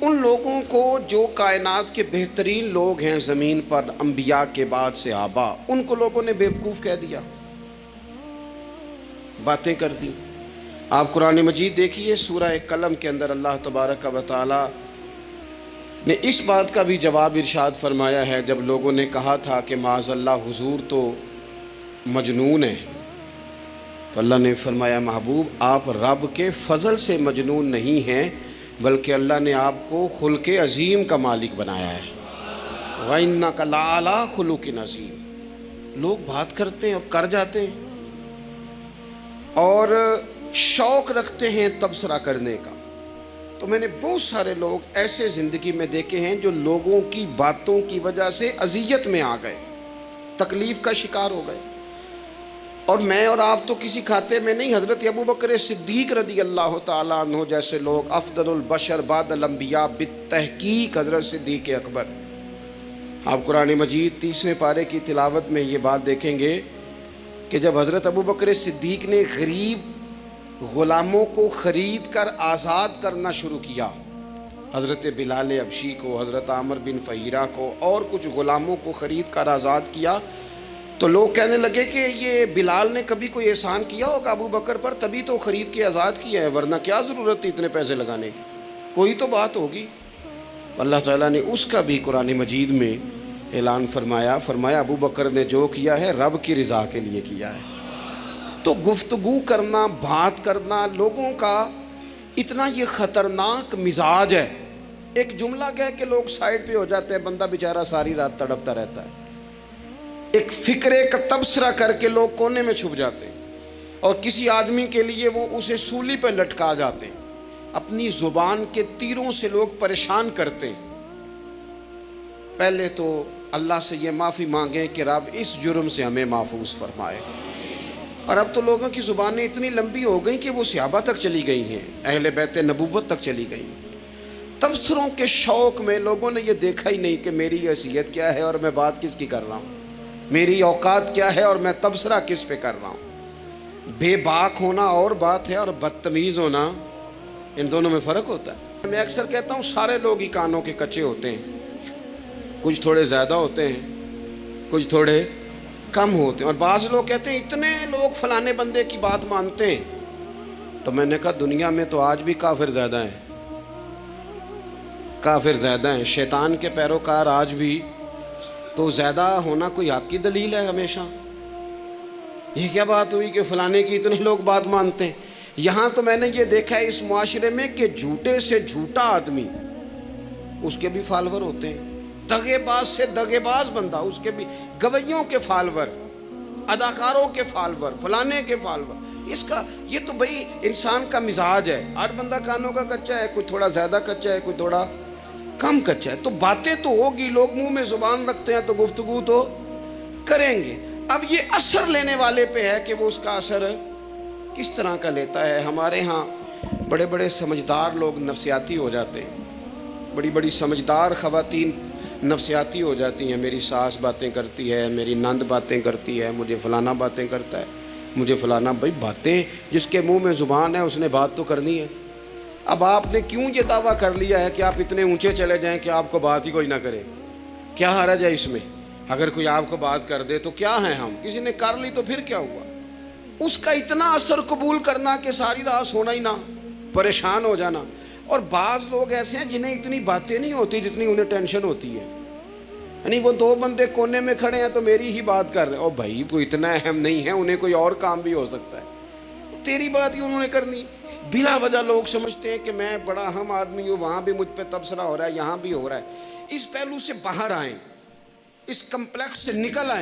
ان لوگوں کو جو کائنات کے بہترین لوگ ہیں زمین پر انبیاء کے بعد سے آبا، ان کو لوگوں نے بیوقوف کہہ دیا، باتیں کر دی۔ آپ قرآن مجید دیکھیے سورہ قلم کے اندر اللہ تبارک و تعالی نے اس بات کا بھی جواب ارشاد فرمایا ہے جب لوگوں نے کہا تھا کہ معاذ اللہ حضور تو مجنون ہے، تو اللہ نے فرمایا محبوب آپ رب کے فضل سے مجنون نہیں ہیں، بلکہ اللہ نے آپ کو خلق عظیم کا مالک بنایا ہے۔ وَإِنَّكَ لَعَلَىٰ خُلُقٍ عَظِيمٍ۔ لوگ بات کرتے ہیں اور کر جاتے ہیں اور شوق رکھتے ہیں تبصرہ کرنے کا۔ تو میں نے بہت سارے لوگ ایسے زندگی میں دیکھے ہیں جو لوگوں کی باتوں کی وجہ سے اذیت میں آ گئے، تکلیف کا شکار ہو گئے۔ اور میں اور آپ تو کسی کھاتے میں نہیں، حضرت ابوبکر صدیق رضی اللہ تعالیٰ عنہ جیسے لوگ، افضل البشر بعد الانبیاء بالتحقیق حضرت صدیق اکبر۔ آپ قرآن مجید 30ویں پارے کی تلاوت میں یہ بات دیکھیں گے کہ جب حضرت ابوبکر صدیق نے غریب غلاموں کو خرید کر آزاد کرنا شروع کیا، حضرت بلال حبشی کو، حضرت عامر بن فہیرہ کو اور کچھ غلاموں کو خرید کر آزاد کیا، تو لوگ کہنے لگے کہ یہ بلال نے کبھی کوئی احسان کیا ہوگا ابو بکر پر، تبھی تو خرید کے آزاد کیا ہے، ورنہ کیا ضرورت تھی اتنے پیسے لگانے کی، کوئی تو بات ہوگی۔ اللہ تعالیٰ نے اس کا بھی قرآن مجید میں اعلان فرمایا ابو بکر نے جو کیا ہے رب کی رضا کے لیے کیا ہے۔ تو گفتگو کرنا، بات کرنا لوگوں کا اتنا یہ خطرناک مزاج ہے، ایک جملہ کہہ کے لوگ سائڈ پہ ہو جاتے ہیں، بندہ بیچارہ ساری رات تڑپتا رہتا ہے، ایک فکرے کا تبصرہ کر کے لوگ کونے میں چھپ جاتے ہیں، اور کسی آدمی کے لیے وہ اسے سولی پہ لٹکا جاتے ہیں، اپنی زبان کے تیروں سے لوگ پریشان کرتے ہیں۔ پہلے تو اللہ سے یہ معافی مانگیں کہ رب اس جرم سے ہمیں محفوظ فرمائے۔ اور اب تو لوگوں کی زبانیں اتنی لمبی ہو گئیں کہ وہ صحابہ تک چلی گئی ہیں، اہل بیت نبوت تک چلی گئی ہیں۔ تبصروں کے شوق میں لوگوں نے یہ دیکھا ہی نہیں کہ میری حیثیت کیا ہے اور میں بات کس کی کر رہا ہوں، میری اوقات کیا ہے اور میں تبصرہ کس پہ کر رہا ہوں۔ بے باک ہونا اور بات ہے اور بدتمیز ہونا، ان دونوں میں فرق ہوتا ہے۔ میں اکثر کہتا ہوں سارے لوگ ہی کانوں کے کچے ہوتے ہیں، کچھ تھوڑے زیادہ ہوتے ہیں، کچھ تھوڑے کم ہوتے ہیں، اور بعض لوگ کہتے ہیں اتنے لوگ فلانے بندے کی بات مانتے ہیں۔ تو میں نے کہا دنیا میں تو آج بھی کافر زیادہ ہیں، کافر زیادہ ہیں، شیطان کے پیروکار آج بھی، تو زیادہ ہونا کوئی حق کی دلیل ہے ہمیشہ؟ یہ کیا بات ہوئی کہ فلانے کی اتنے لوگ بات مانتے ہیں؟ یہاں تو میں نے یہ دیکھا ہے اس معاشرے میں کہ جھوٹے سے جھوٹا آدمی، اس کے بھی فالوور ہوتے ہیں، دغے باز سے دغے باز بندہ، اس کے بھی گویوں کے فالوور، اداکاروں کے فالوور، فلانے کے فالوور۔ اس کا یہ تو بھئی انسان کا مزاج ہے، ہر بندہ کانوں کا کچا ہے، کوئی تھوڑا زیادہ کچا ہے، کوئی تھوڑا کم کچا ہے، تو باتیں تو ہوگی، لوگ منہ میں زبان رکھتے ہیں تو گفتگو تو کریں گے۔ اب یہ اثر لینے والے پہ ہے کہ وہ اس کا اثر کس طرح کا لیتا ہے۔ ہمارے ہاں بڑے بڑے سمجھدار لوگ نفسیاتی ہو جاتے ہیں، بڑی بڑی سمجھدار خواتین نفسیاتی ہو جاتی ہیں، میری ساس باتیں کرتی ہے، میری نند باتیں کرتی ہے، مجھے فلانا باتیں کرتا ہے، مجھے فلانا۔ بھائی باتیں، جس کے منہ میں زبان ہے اس نے بات تو کرنی ہے۔ اب آپ نے کیوں یہ دعویٰ کر لیا ہے کہ آپ اتنے اونچے چلے جائیں کہ آپ کو بات ہی کوئی نہ کرے؟ کیا حرج ہے اس میں؟ اگر کوئی آپ کو بات کر دے تو کیا ہے، ہم کسی نے کر لی تو پھر کیا ہوا؟ اس کا اتنا اثر قبول کرنا کہ ساری رات سونا ہی نہ، پریشان ہو جانا۔ اور بعض لوگ ایسے ہیں جنہیں اتنی باتیں نہیں ہوتی جتنی انہیں ٹینشن ہوتی ہے، یعنی وہ دو بندے کونے میں کھڑے ہیں تو میری ہی بات کر رہے ہیں، اور بھائی کوئی اتنا اہم نہیں ہے، انہیں کوئی اور کام بھی ہو سکتا ہے، تیری بات ہی انہوں نے کرنی۔ بلا وجہ لوگ سمجھتے ہیں کہ میں بڑا اہم آدمی ہوں، وہاں بھی مجھ پہ تبصرہ ہو رہا ہے، یہاں بھی ہو رہا ہے۔ اس پہلو سے باہر آئیں، اس کمپلیکس سے نکل آئیں۔